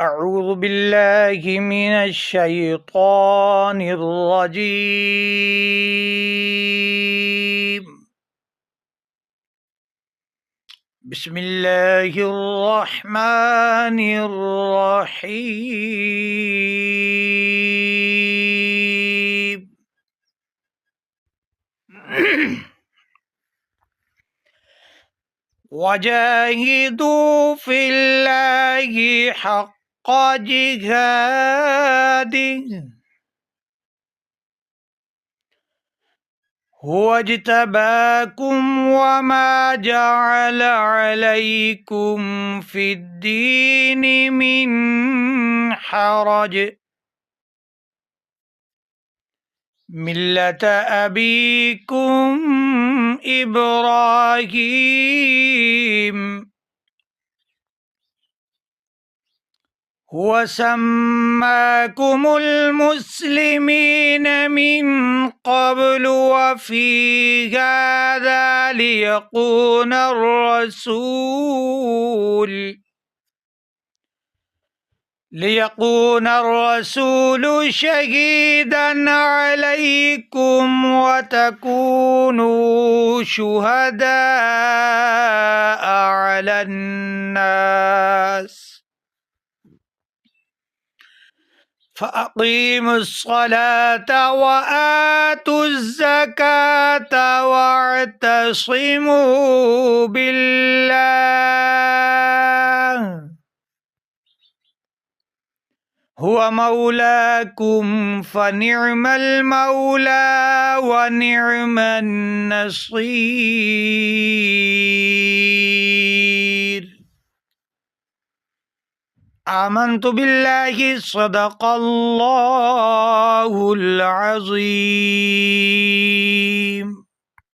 أعوذ بالله من الشيطان الرجيم. بسم الله الرحمن الرحيم. وجاهدوا في الله حق جهاده هو اجتباكم وما جعل عليكم في الدين من حرج ملة أبيكم إبراهيم هو سماكم المسلمين من قبل وفي هذا ليكون الرسول شهيدا عليكم وتكونوا شهداء على الناس فأقيموا الصلاة وآتوا الزكاة واعتصموا بالله هو مولاكم فنعم المولى ونعم النصير. آمنت بالله صدق الله العظيم.